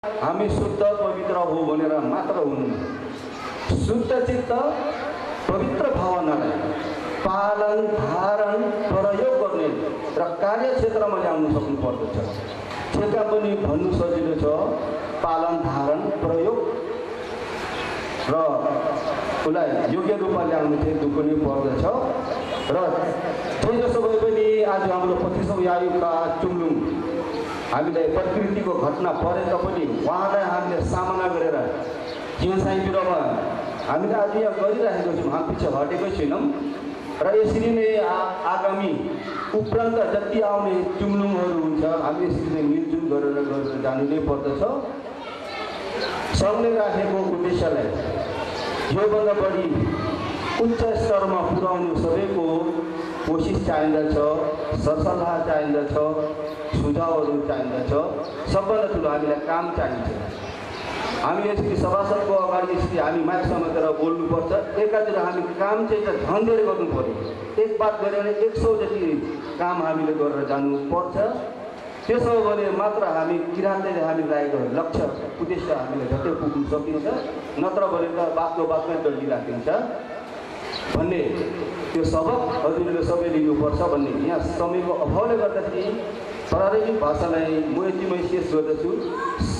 हामी शुद्ध पवित्र हो भनेर मात्र हुनु शुद्ध चित्त पवित्र भावनालाई पालन धारण प्रयोग गर्ने र कार्यक्षेत्रमा ल्याउन सक्नु पर्दछ। ठेका पनि भन्नु सजिलो छ, पालन धारण प्रयोग र उसलाई योग्य रूपमा ल्याउनु चाहिँ दुःख नै पर्दछ। र जे जसो भए पनि आज हाम्रो 25औं आयुका चुम्लुङ हामीले प्रकृतिको घटना परे तापनि उहाँलाई हामीले सामना गरेर जीवनसाई बिरुवा हामीले आज यहाँ गरिरहेको छौँ, हामी पछि हटेकै छैनौँ। र यसरी नै आगामी उपरान्त जति आउने चुम्लुङहरू हुन्छ हामी यसरी नै मिलजुल गरेर जानु नै पर्दछ। सङ्घले राखेको उद्देश्यलाई योभन्दा बढी उच्च स्तरमा पुर्याउनु सबैको कोसिस चाहिँदछ, सरसल्लाह चाहिँदछ, सुझावहरू चाहिँदछ। सबभन्दा ठुलो हामीलाई काम चाहिन्छ। हामी यसरी सभासदको अगाडि यसरी हामी माइक समातेर बोल्नुपर्छ। एकातिर हामी काम चाहिँ झन् धेरै गर्नु पर्यो। एक बात गरेर 100 जति काम हामीले गरेर जानुपर्छ। त्यसो हो भने मात्र हामी किराँतले हामी लागेको लक्ष्य उद्देश्य हामीले झट्टै पुग्न सकिन्छ। नत्र भने त बातमै डल्लिराखिन्छ भन्ने त्यो सबक हजुरले सबै लिनुपर्छ भन्ने यहाँ समयको अभावले गर्दाखेरि प्रारम्भिक भाषालाई म यतिमै शेष गर्दछु।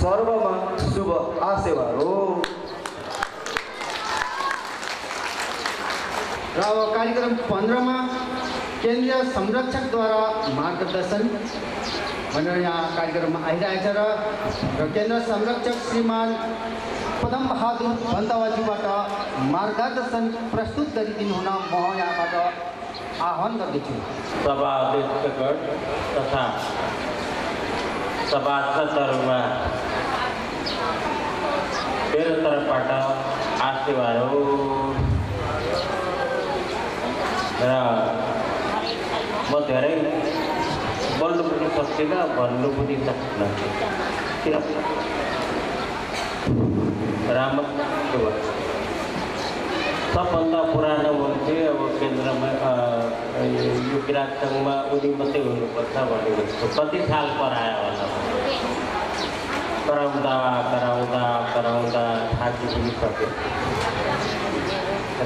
सर्वमा शुभ आसेवा हो। र अब कार्यक्रम 15 मा केन्द्रीय संरक्षकद्वारा मार्गदर्शन भनेर यहाँ कार्यक्रममा आइरहेछ र केन्द्र संरक्षक श्रीमान पदम बहादुर बन्दावाजीबाट मार्गदर्शन प्रस्तुत गरिदिनु हुन म यहाँबाट आह्वान गर्दछु। सभा अध्यक्षगण तथा सभासदहरूमा मेरो तर्फबाट आशीर्वाद हो। र म धेरै बोल्नु पनि सक्दिनँ, भन्नु पनि सक्दिनँ। किन राम्रो सबभन्दा पुरानो मान्छे अब केन्द्रमा यो किराँत सङ्घमा उनी मात्रै हुनुपर्छ भनेको छु। कति साल परायो होला, कराउँदा कराउँदा कराउँदा थाकी पनि सक्यो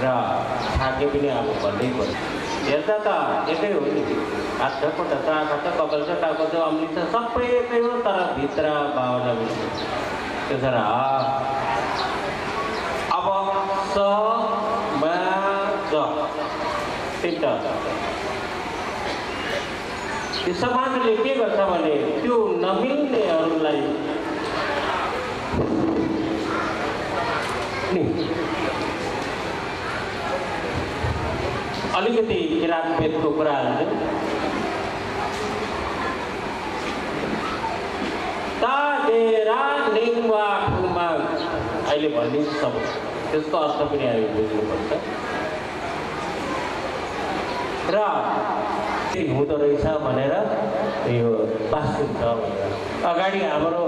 र थाके पनि अब भन्नै पर्यो। हेर्दा त एकै हो नि, हात खुट्टा चाखट कपाल छ टाउको छ अमृत छ सबै एकै हो, तर भित्र भावना पनि त्यसो र अब स मा ज तिनवटा यो समाजले के गर्छ भने त्यो नमिल्नेहरूलाई नि अलिकति किराँतभेदको कुराहरू ताडेरा नेङवा ठुङमा अहिले भन्ने सब त्यसको अर्थ पनि हामी बुझ्नुपर्छ र हुँदो रहेछ भनेर यो वास्तव छ भनेर अगाडि हाम्रो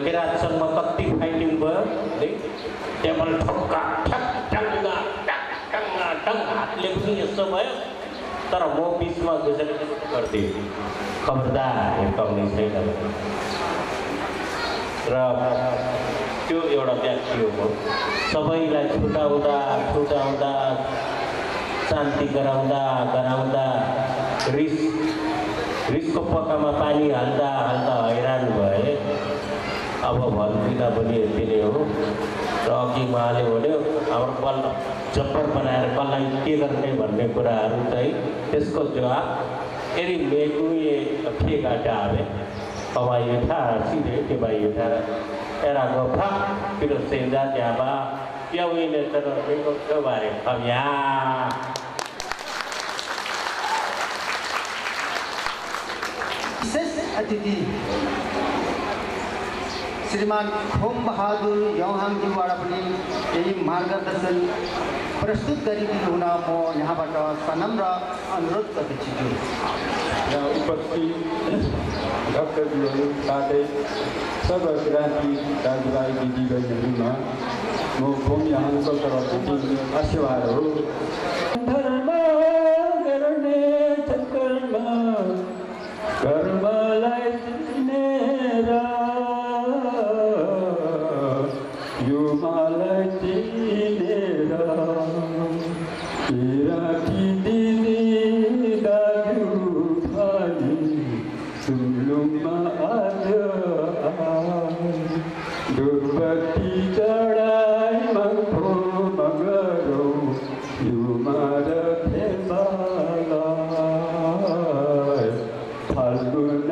किराँत सङ्घमा कति फाइटिङ भयो है, टेबल ठक्का ठक टङ्गा टङ्गा टङ हातले पनि यस्तो भयो। तर म बिचमा गएर गरिदिएँ खबरदार हिर्काउने छैन र त्यो एउटा व्यक्ति हो। सबैलाई छुटाउँदा शान्ति गराउँदा रिसको पक्कामा पानी हाल्दा हैरान भए। अब भन्दिनँ पनि यति नै हो। र अघि उहाँले भन्यो हाम्रो बल जब्बर बनाएर कसलाई के गर्ने भन्ने कुराहरू चाहिँ त्यसको जवाब यदि मेरे ये ठेक आवे हवाई था सीधे के भाई था era gua kira senda jaba ya wile terus ke bare kamya विशेष अतिथि श्रीमान खोम बहादुर यौहाङजीबाट पनि यही मार्गदर्शन प्रस्तुत गरिदिनु हुन म यहाँबाट सनम्र अनुरोध गर्दछु। र उपस्थित डाक्टरज्यूहरू साथै सर्व क्रान्ति दाजुभाइ दिदीबहिनीहरूमा म खोम यहाँको तर्फदेखि आशीर्वाद हो। कर्मलाई चिनेर किराती दिदी दाजु भाइ तुलुङमा आज दुर्बती चढाइ मङ्गो मगरो युमार खेमालाई फाल्गुन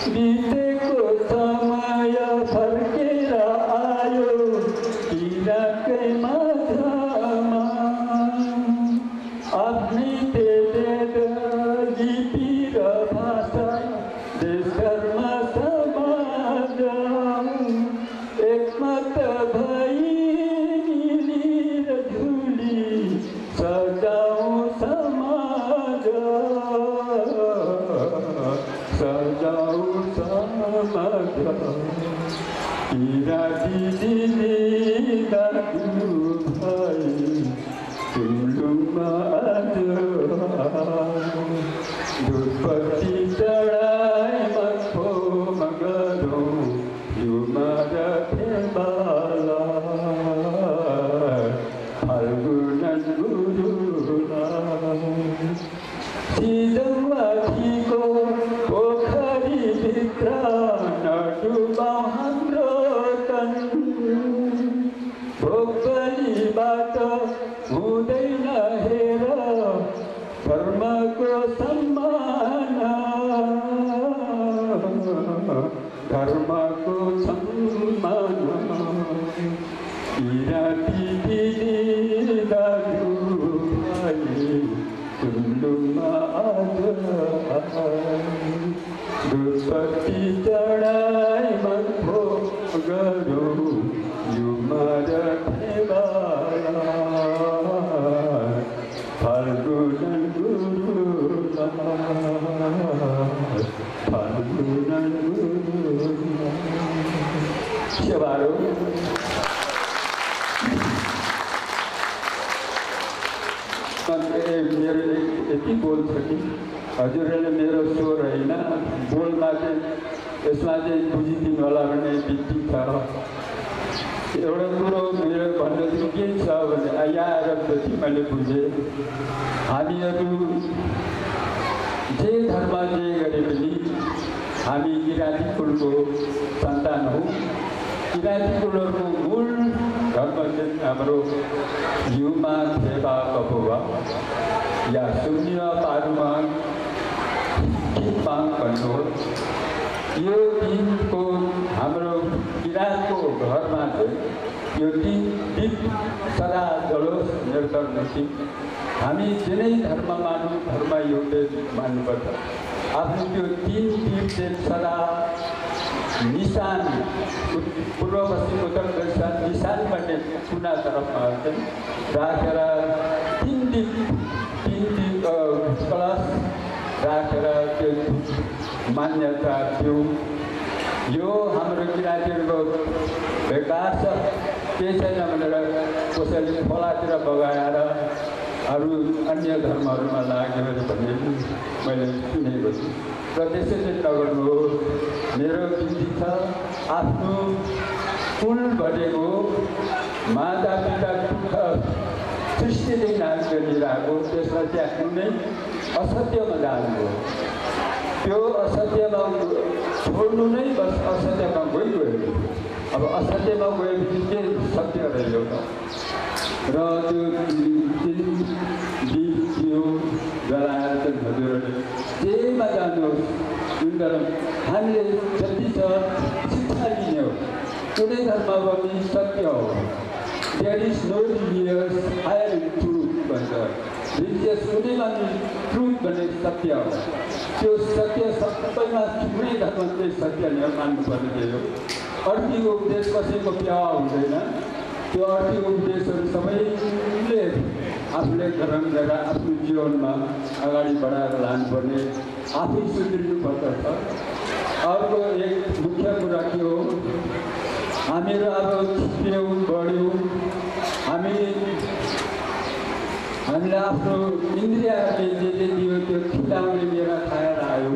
बितेको समय फर्केर आयो किराकै माझमा आफ्नै तेज लिपि र भाषा देशमा समाज एकमत भई मिलेर झुली सजाऊ समाज सजाऊ समाज किराती दिदी दाजु भाइ तुलुङमा आज दुर्पति चढाइ मखो मगरो युमार खेमालाई फाल्गुन गुरुलाई सिजौमाथिको पोखरीभित्र नडुबाऊ हाम्रो तन भोकलीबाट हुँदैन हेर धर्मको सम्मान धर्मको सम्मान किराती दिदी दाजु भाइ तुलुङमा आज दुर्पति चढाइ मङ्गो गरो युमार खेमालाई फाल्गुन गुरुलाई फाल्गुन गुरुलाई सेवारो मेरो यति बोल छ कि हजुरहरूले मेरो स्वर होइन बोलमा चाहिँ यसमा चाहिँ बुझिदिनु होला भन्ने बित्ती छ एउटा कुरो मेरो भन्नु चाहिँ के छ भने यहाँ आएर जति मैले बुझेँ हामीहरू जे धर्म जे गरे पनि हामी किराती कुलको सन्तान हौँ किराती कुलहरूको मूल धर्म चाहिँ हाम्रो युमा सेवा कपुवा या शून्य पारुमा पाङ भन्नु यो दिनको हाम्रो किरातको घरमा चाहिँ यो दिन दीप सदा जलोस् निर्धर्मसी हामी जुनै धर्म मानौँ धर्म एउटै मान्नुपर्छ आफ्नो त्यो तीन दीप चाहिँ सदा निशान पूर्व पश्चिम उत्तर दक्षिण निशान भन्ने कुना तरफमा चाहिँ राखेर तीन दीप कलश राखेर त्यो मान्यता थियो यो हाम्रो किरातीहरूको बेकार छ केही छैन भनेर कसैले खोलातिर बगाएर अरू अन्य धर्महरूमा लाग्यो भन्ने मैले सुनेको छु र त्यसैले नगर्नु मेरो बिन्ती छ आफ्नो कुल भनेको माता पिता दुःख सृष्टिले नाश गरिरहेको त्यसलाई चाहिँ कुनै असत्यमा जानु हो त्यो असत्यमा छोड्नु नै बस असत्यमा गइगयो अब असत्यमा गएपछि के सत्य रह्यो र त्यो दियो जलाएर चाहिँ हजुरहरूले जेमा जानुहोस् जुन धर्म हामीले जति छ शिक्षा लिने हो कुनै धर्म पनि सत्य हो there is no religious higher truth भन्छ रिलिजियस कुनैमा ट्रुथ भन्ने सत्य हो त्यो सत्य सबैमा कुनै धर्म चाहिँ सत्य नै मान्नुपर्ने त्यही हो अर्कीको उपदेश कसैको प्यावा हुँदैन त्यो अर्कीको उपदेशहरू सबैले आफूले ग्रहण गरेर आफ्नो जीवनमा अगाडि बढाएर लानुपर्ने आफै सुध्रिनुपर्दछ अर्को एक मुख्य कुरा के हो हामीहरू अब छिप्यौँ बढ्यौँ हामीले आफ्नो इन्द्रियहरूले जे दियो त्यो खिलाउने मेरा खाएर आयो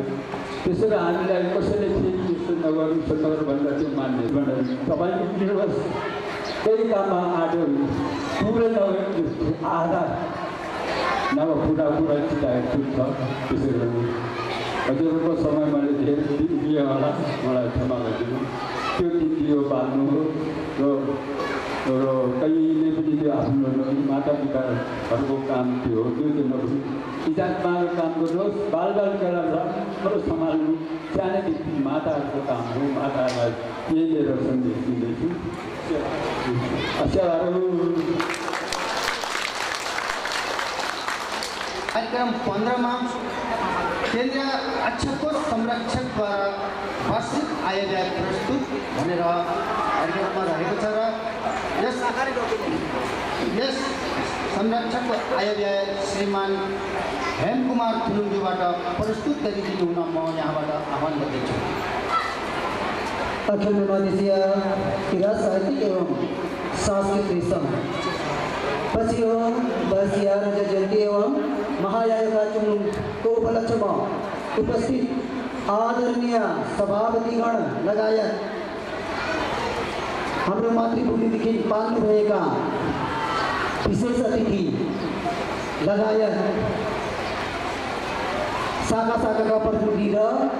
त्यसैले हामीलाई कसैले फेरि यस्तो नगर्नु भन्दा त्यो मान्ने भनेर तपाईँको निर्वास त्यही काममा आँट्यो पुरै आधा नभए कुरा चिताएको छ। त्यसै गरी हजुरहरूको समय मैले धेरै दिएँ होला, मलाई क्षमा गरिदिनु। त्यो दियो बाल्नु हो र कहिले पनि त्यो आफ्नो माता पिताहरूको काम थियो, त्यो चाहिँ इज्जतमा काम गर्नुहोस्, बालबालिकालाई राम्रो सम्हाल्नु सानैदेखि माताहरूको काम हो। माताहरूलाई यही लिएर सन्देश दिँदैछु। कार्यक्रम 15 में केन्द्रीय अक्षकोष संरक्षक द्वारा वार्षिक आयव्यय प्रस्तुत भनेर कार्यक्रममा रहेको छ र यस संरक्षकको आयव्यय श्रीमान हेमकुमार थुलुङज्यूबाट प्रस्तुत गरिदिनु हुन म यहाँबाट आह्वान गर्दछु। अखिल मधेसिया किराँत साहित्यिक एवं सांस्कृतिक संघ पछि बसिया रजत जयन्ती एवं महायायकाचुङ को उपलक्ष्यमा उपस्थित आदरणीय सभापतिगण लगायत हाम्रो मातृभूमिदेखि पाल्नुभएका विशेष अतिथि लगायत शाखा शाखाका प्रतिनिधि र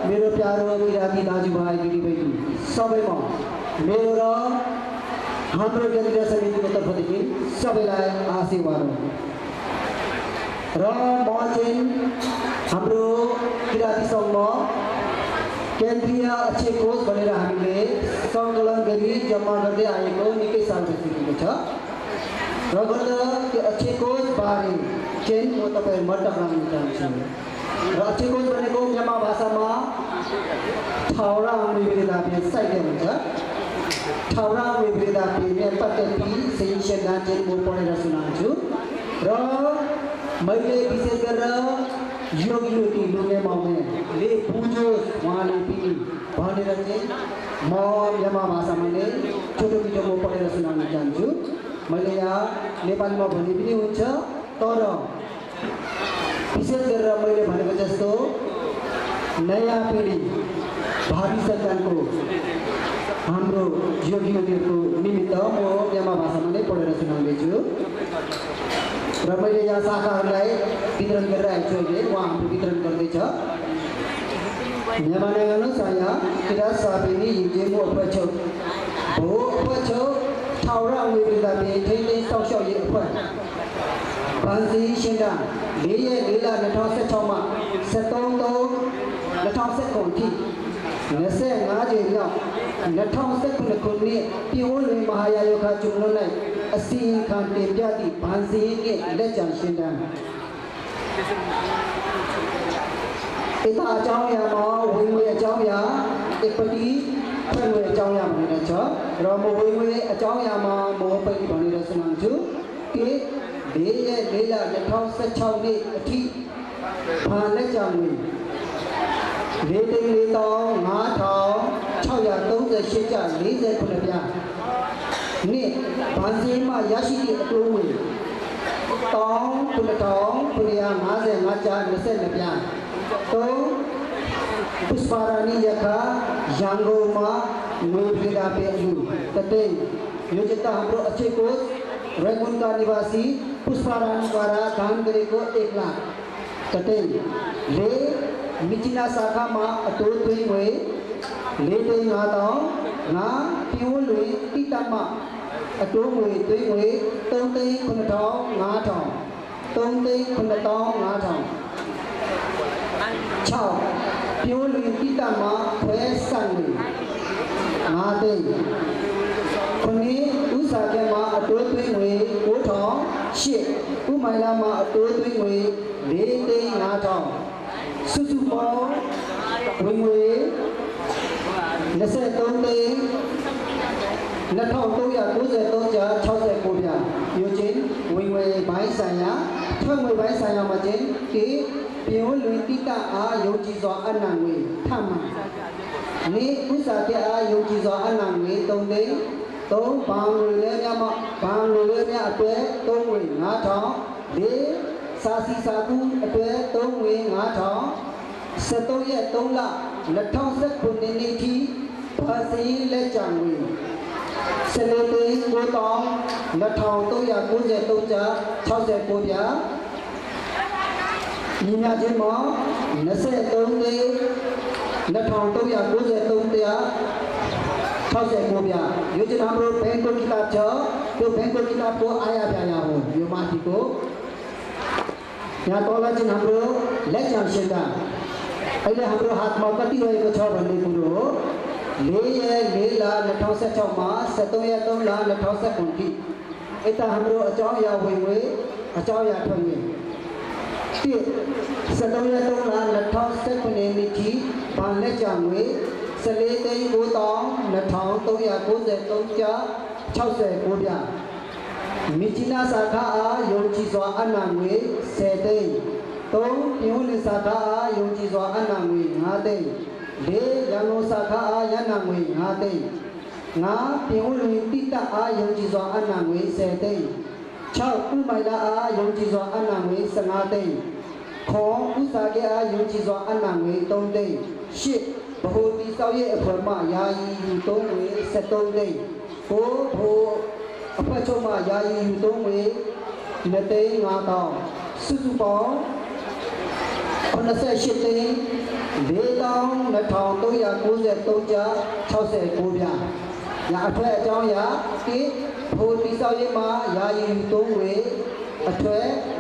मेरो प्यारो किराँती दाजुभाइ दिदीबहिनी सबैमा मेरो र हाम्रो केन्द्रीय समितिको तर्फदेखि सबैलाई आशीर्वाद र म चाहिँ हाम्रो किराँती सङ्घमा केन्द्रीय अक्षय कोष भनेर हामीले सङ्कलन गरी जम्मा गर्दै आएको निकै साल भइसकेको छ र गर्दा त्यो अक्षय कोष बारे चाहिँ म तपाईँहरूमा टक्राउन चाहन्छु। र अक्षय कोष भनेको म्यामा भाषामा ठाउरा विविधतापे साहित्य हुन्छ। ठाउरा विविधतापे नेपाली सही सेना चाहिँ म पढेर सुनाउँछु र मैले विशेष गरेर योगी युवती लुगे माउनेले बुझोस् उहाँले पनि भनेर चाहिँ म म्यामा भाषामा नै छोटो मिठो म पढेर सुनाउन चाहन्छु। मैले यहाँ नेपालीमा भने पनि हुन्छ, तर विशेष गरेर मैले भनेको जस्तो नयाँ पिँढी भावी सन्तानको हाम्रो योगी युवतीहरूको निमित्त म म्यामा भाषामा नै पढेर सुनाउँदैछु र मैले यहाँ शाखाहरूलाई वितरण गरिरहेको छु। अहिले उहाँ हाम्रो वितरण गर्दैछ। म्यामानागानो साया किराँत सापेनी हिजेमो अपछौ भो अपछौ ठाउरा विविधतापे थैले सौसौ ये अप भान्सी सेन्डा लेये लेला 2006 मा सतौतो 2019 थी नसे ngaje nya 2019 ခုနှစ်ပြည်ဝန်းလွင်မဟာယာယောခကျုံလုံး၌အစီရင်ခံတင်ပြသည့်ဗန်စီနှင့်လက်ကျန်ရှင်းတမ်းဧတာအကြောင်းအရာမှာဝင်ငွေအကြောင်းအရာအပတိဖွင့်ငွေအကြောင်းအရာမှာလည်းချက်ရောမဝင်ငွေအကြောင်းအရာမှာမောပတိဘာလို့လဲဆိုတော့ကေ4ရက်4လ2016နှစ်အထိဘာလက်ကျန်ငွေ4,458 ကျ49ပြနှစ်ဗန်စီမှာရရှိသည့်အတိုးငွေ1,955 ကျ22ပြ3ပုစပါရာနီယခရန်ကုန်မှာငွေပြည်တာပဲယူတတဲ့योजना हाम्रो अच्छे कोष रैगुन का निवासी पुष्पारानी द्वारा दान गरेको 1 लाख तथे ले मिचिना शाखा मा अतोल दुई हुए ले दुई नाताओ ना पिउल हुए टीटामा अतोल हुए दुई हुए तोंते खुनटाओ नाटाओ तोंते खुनटाओ नाटाओ छाओ पिउल हुए टीटामा फैसन नाते खुनी उसाके मा अतोल दुई हुए ओठाओ शे उमाइला मा अतोल दुई हुए ले दुई नाटाओ सुसुपो विंगवे नसे तोंते नठाओ तोया कुजे तोजा छौसे कोबिया योजिन विंगवे बाई साया थंगवे बाई साया मजिन के पियो लुइतिता आ योजी जो अनांगवे थामा ने उसाके आ योजी जो अनांगवे तोंते तो बांगले न्यामा बांगले न्या अतवे तोंगवे नाठाओ ले सासी साधु अतवे तोंगवे नाठाओ सतोये तोला 2019 थी भासी ले चांगवे Selete Gotong Natao Toya Kuze Toja Chause Kodia Nina Jimo Nase Tonde Natao Toya Kuze Tondia Chause Kodia Yujin Hamro Penko Kitab Cho Yo Penko Kitab Ko Aya Baya Ho Yo Mati Ko Ya Tola Jin Hamro Lecham Shenda अहिले हाम्रो हातमा कति रहेको छ भन्ने कुरो हो ले ला नठाउसा चौमा सतोया तौला नठाउसा कुंठी यता हाम्रो अचाउ या होइवे अचाउ या ठंगे ते सतोया तौला नठाउसा कुने मिठी पाले चांगे सले तई को तौं नठाउ तौया को जे तौचा छौसे कोडिया मिचिना साखा आ योची स्वा अनांगे सेते Tong Yuni Saka Yunji Zwa Anangwi Ngate De Yano Saka Yanangwi Ngate Nga Yuni Tita Yunji Zwa Anangwi Sete Chao Umaila Yunji Zwa Anangwi Sangate Kong Usage Yunji Zwa Anangwi Tongde Shit Bahoti Sauye Apurma Yayi Yutongwe Setongde Ko Ho Apachoma Yayi Yutongwe Nete Ngata Susupong Nasa Shitting, Vedong, Natong, Toya, Kuze, Toja, Chause, Kubia. Yatwe, Joya, Kit, Poti Sayama, Yayi, Tongwe, Atwe,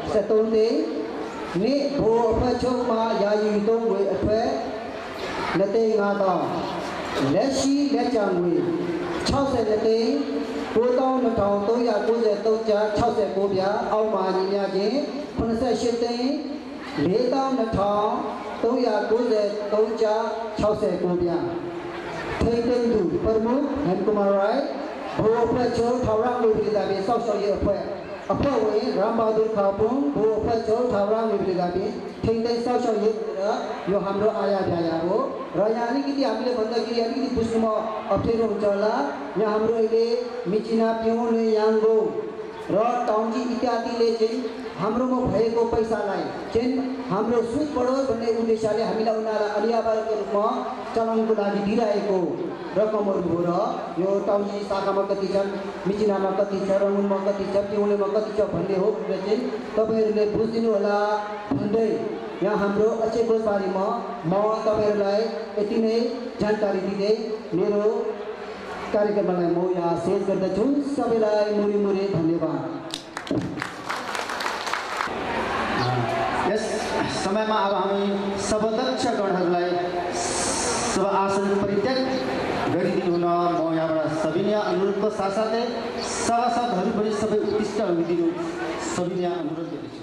Setonde, Ni, Ho, Pachoma, Yayi, Tongwe, Atwe, Nate Ngata, Leshi, Lechangwe, Chause, Nate, Putong, Natong, Toya, Kuze, Toja, Chause, Kubia, Auma, Yaji, Nasa Shitting, Leta Natao, Toya Kuze, Toja, Chause Kubia. Taken to Permu and Kumarai, Bo Pacho, Tarang with the Gabi, Social Year Prayer. A poet, Rambadur Kapung, Bo Pacho, Tarang with the Gabi, Taken Social Year, Yohamro Ayayao, Rayani, the Abile Bandaki, Pusuma, Optero Jala, Yahamro, Michina, Pione, Yango, Rod Townji, Itati Legend. हाम्रो भएको पैसालाई चाहिँ हाम्रो सुद बढोस् भन्ने उद्देश्यले हामीलाई उनीहरुलाई अलियाबारको रूपमा चलाउनको लागि दिइरहेको रकमहरु हो र यो टाउजी शाखामा कति छन् मिचिनामा कति छ रंगुनमा कति छ पिउलेमा कति छ भन्ने हो र चाहिँ तपाईहरुले बुझिदिनु होला भन्दै यहाँ हाम्रो अक्षय कोषबारीमा म तपाईहरुलाई यति नै जानकारी दिदै मेरो कार्यक्रमलाई म यहाँ शेष गर्दछु सबैलाई मुरी मुरी धन्यवाद समय में अब हामी सबदक्ष गणहरूलाई सब आसन परित्याग गरिदिनु हुन म यहाँबाट सविनय अनुरोधको साथसाथै सभासदहरू पनि सबै उत्कृष्ट हुनु सविनय अनुरोध गर्दछु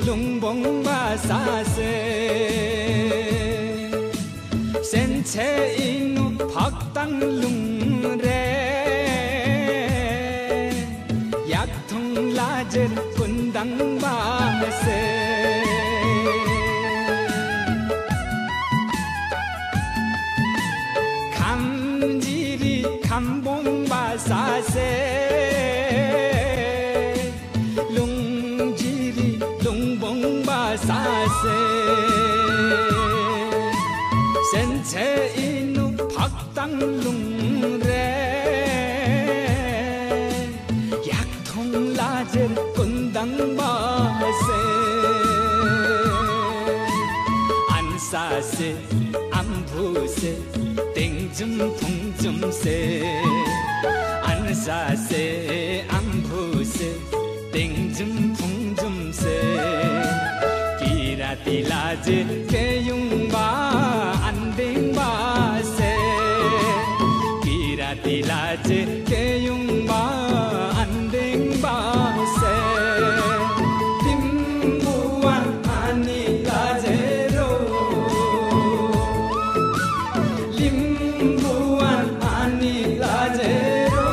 lung bong ba sa se Senche inu phaktan lung re Yak thong lajer kundang ba se Kham jiri khambong ba sa se Lung jiri lung bong ba sa se Senche inu phaktan lung re Yak thong lajer kundang ba se Ansa se ambhu se Tingjum thongjum se Ansa se ambhu se Tingjum thongjum se Kirati laje keyung ba anding ba se Kirati laje keyung ba anding ba se Timbuan ani laje ro Limbuan ani laje ro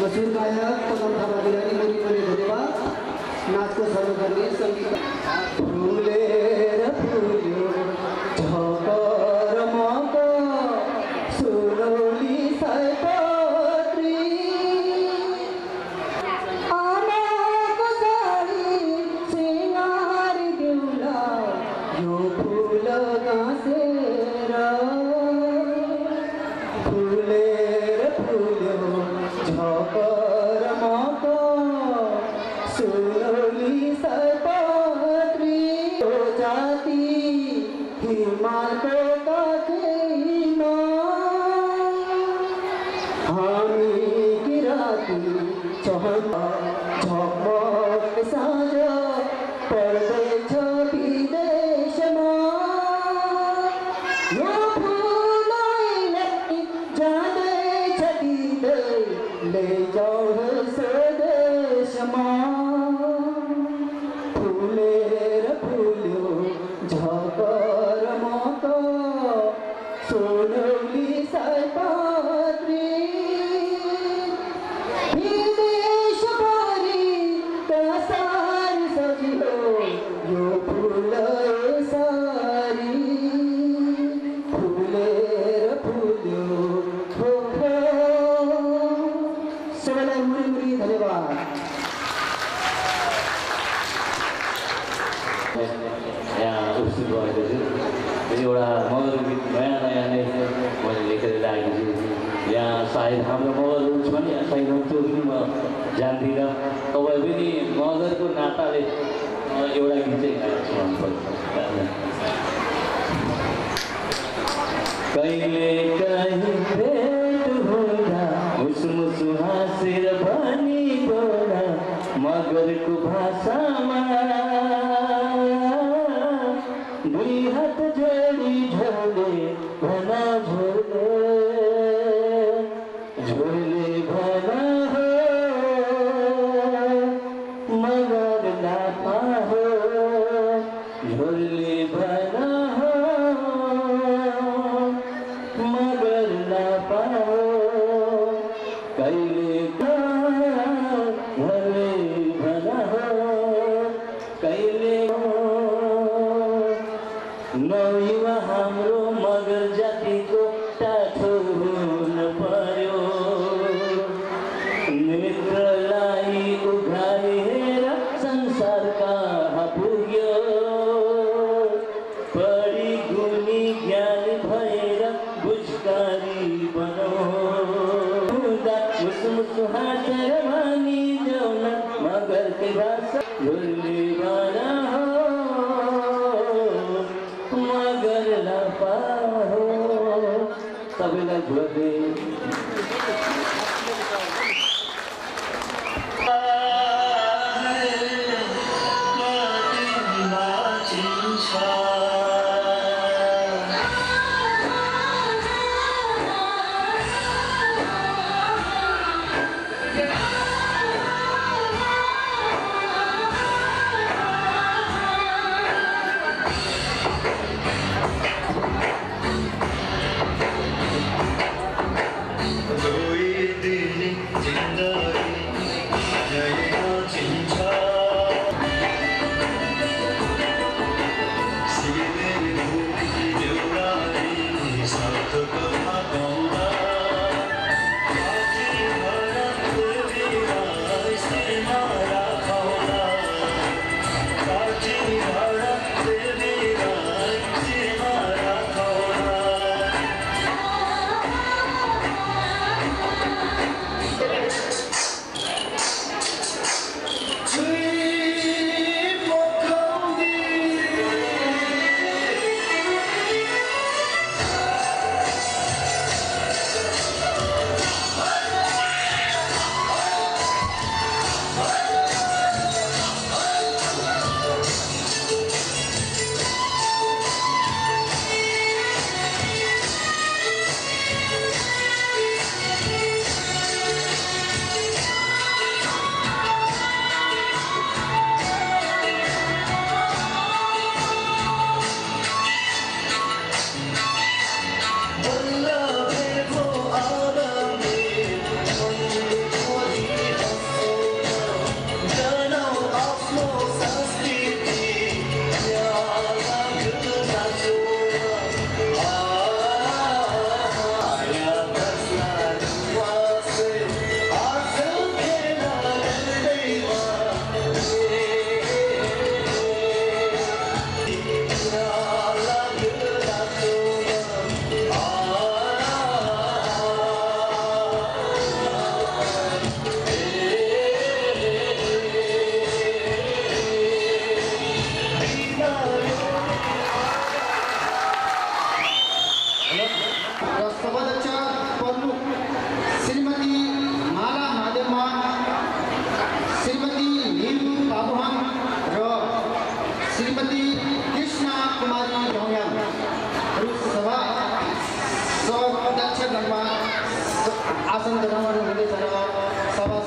मशहूर गायक पदम थापा बिरानी मुनि धन्यवाद। नाचको सर्व गर्ने सङ्गीत फुलेर फुल्यो झकर मको सुनौली सयपत्री आमाको साडी सिँगार दिउला यो फुल गाँसेर फुलेर फुल्यो झकर मको सुनौली सयपत्री जाति हिमालको काखैमा हामी किराती झकमक साँझ पर्दैछ विदेशमा यो फुलैले जाँदैछ दिँदै लैजाऊ स्वदेशमा फुलेर फुल्यो झकर मको सुनौली सयपत्री विदेशभरि कसरी सजिलो यो फुल यसरी फुलेर फुल्यो हो सबैलाई मुरी मुरी धन्यवाद। यहाँ उपस्थित भएको छु। एउटा मगर गीत नयाँ नयाँ नै मैले लेखेर ल्याएको छु। यहाँ सायद हाम्रो मगर हुन्छ भने छैन त्यो पनि म जान्दिनँ। तपाईँ पनि मगरको नाताले एउटा गीत चाहिँ गाएको छु मनपर्छ। कहिले कहीँ भेट हुँदा मुसमुसु हाँसेर भनी बोला मगरको भाषामा दुई हात जोडी झोले भना झोले झोले भना हो मगर लापा हो झोले भना हो मगर लापा हो कहिले झोले भना हो कहिले नौयुवा हाम्रो मगर जातिको टाठो हुन पर्यो नेत्रलाई उघारेर संसार कहाँ पुग्यो पढी गुणी ज्ञान भएर बुझकारी बनाउँदा मुसमुसु हाँसेर भनी जाउन मगरकै भाषा झोले भना हो मगर लापा हो सबैलाई झोले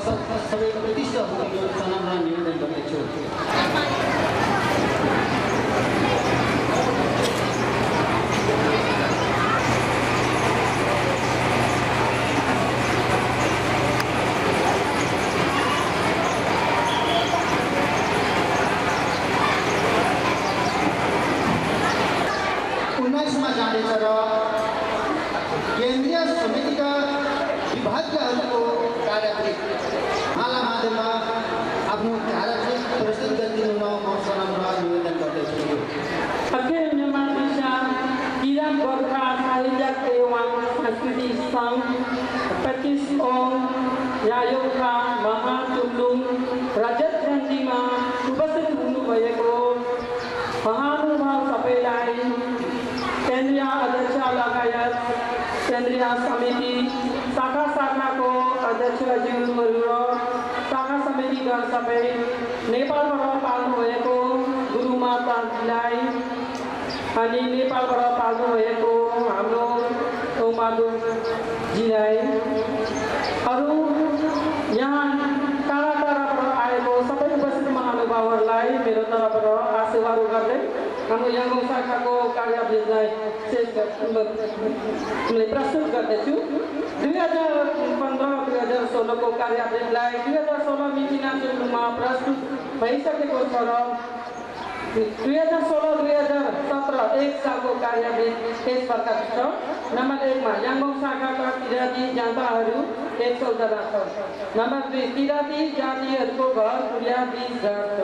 सबै उत्कृष्ट हुँदै सनम्र निवेदन गर्दछु। जानेछ र केन्द्रीय समितिका विभागहरूको कार्यवृत्त मालामाध्यममा आफ्नो कार्यवृत्त प्रस्तुत गरिदिनु म सनम्र निवेदन गर्दछु। अखिल नेपाल दिशा किरात गोर्खा साहित्यक एवं संस्कृति सङ्घ 25 ओम यायोखा महाचुल्लुङ रजत जयन्तीमा उपस्थित हुनुभएको महानुभाव सबैलाई केन्द्रीय अध्यक्ष लगायत केन्द्रीय समिति शाखाको अध्यक्षज्यूहरू र शाखा समितिका सबै नेपालबाट पाल्नुभएको गुरुमाताजीलाई अनि नेपालबाट पाल्नुभएको हाम्रो ओमादुजीलाई अरू यहाँ टाढा टाढाबाट आएको सबै उपस्थित महानुभावहरूलाई मेरो तर्फबाट आशीर्वाद गर्दै हाम्रो याङ्गोङ शाखाको कार्यवृत्तलाई प्रस्तुत गर्दछु। 2015-2016 को कार्यवृत्तलाई 2016 मितिनाचुल्लुङमा प्रस्तुत भइसकेको छ र 2016-2017 एक सालको कार्यवृत्त यस प्रकार छ। नम्बर 1 मा याङ्गोङ शाखाका किराती जनताहरू 100 जना छ। नम्बर 2 किराती जातिहरूको घर पुर्या 20 घर छ।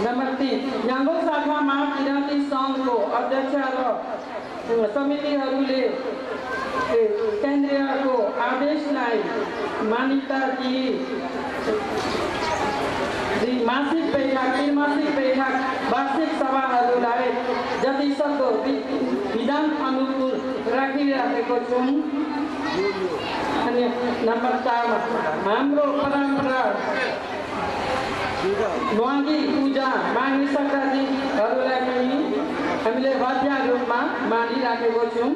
नम्बर 3 याङ्गोङ शाखामा किराती सङ्घको अध्यक्ष र समितिहरूले केन्द्रीयको आदेशलाई मान्यता दिई मासिक बैठक, त्रिमासिक बैठक, वार्षिक सभाहरूलाई जति सक्दो विधान अनुकूल राखिराखेको छौँ। अनि नम्बर 4 मा हाम्रो परम्परा न्वागी पूजा माघे सङ्क्रान्तिहरूलाई पनि हामीले भव्य रूपमा मानिराखेको छौँ।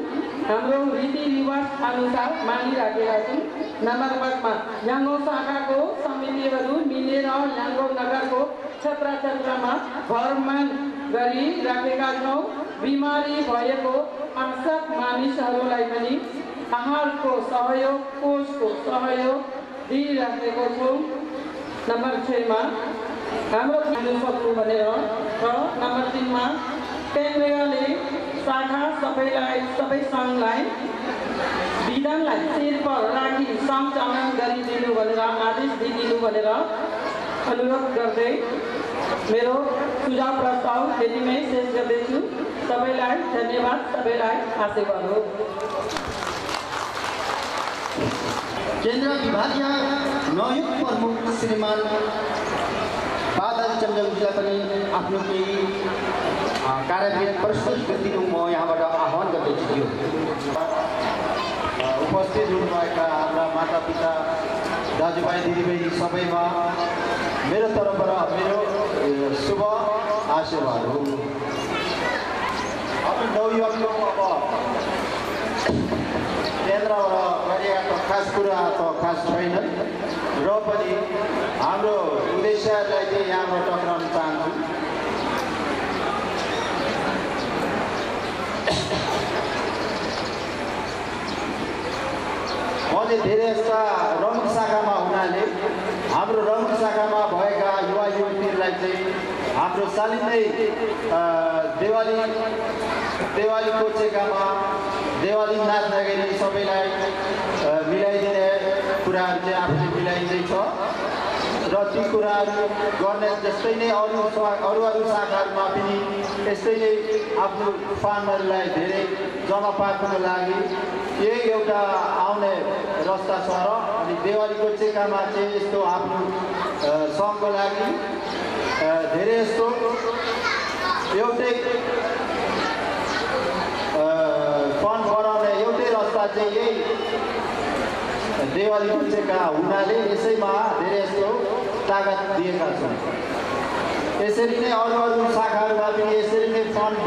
हाम्रो रीतिरिवाज अनुसार मानिराखेका छौँ। नम्बर 5 मा याङ्गोङ शाखाको समितिहरू मिलेर याङ्गोङ नगरको क्षेत्रमा भ्रमण गरिराखेका छौँ। बिमारी भएको आवश्यक मानिसहरूलाई पनि आहारको सहयोग, कोषको सहयोग दिइराखेको छौँ। नम्बर 6 मा हाम्रो खानु सक्नु भनेर र नम्बर 3 मा केन्द्रीयले शाखा सबै सङ्घलाई विधानलाई शिर पर राखी सञ्चालन गरिदिनु भनेर आदेश दिइदिनु भनेर अनुरोध गर्दै मेरो सुझाव प्रस्ताव यतिमै शेष गर्दैछु। सबैलाई धन्यवाद, सबैलाई आशीर्वाद हो। केन्द्र विभागीय नयुक्त प्रमुख श्रीमान बादल चन्द्रजीलाई पनि आफ्नो केही कार्यवृत्त प्रस्तुत गरिदिनु म यहाँबाट आह्वान गर्दछु। उपस्थित हुनुभएका हाम्रा मातापिता, दाजुभाइ, दिदीबहिनी सबैमा मेरो तर्फबाट मेरो शुभ आशीर्वाद हो। अब नवयुवकको केन्द्रबाट गरिएका खास कुरा त खास छैन र पनि हाम्रो उद्देश्यलाई चाहिँ यहाँबाट टक्राउन चाहन्छु। म चाहिँ धेरै जस्ता रमुन शाखामा हुनाले हाम्रो रमुन शाखामा भएका युवा युवतीहरूलाई चाहिँ हाम्रो सालिन्दै देवाली कोचेकामा देवाली नाच नगरी सबैलाई मिलाइदिने कुराहरू चाहिँ आफूले मिलाइँदैछ र ती कुराहरू गर्ने जस्तै नै अरू शाखाहरूमा पनि यस्तै नै आफ्नो फान्डहरूलाई धेरै जम्मा पार्नको लागि यही एउटा आउने रस्ता छ र अनि देवालीको चेकामा चाहिँ यस्तो आफ्नो सङ्घको लागि धेरै यस्तो एउटै फन्ड गराउने एउटै रस्ता चाहिँ यही देवाली चेका हुनाले यसैमा धेरै यस्तो तागत दिएका छौँ। यसरी नै अरू शाखाहरूमा पनि यसरी नै फन्ड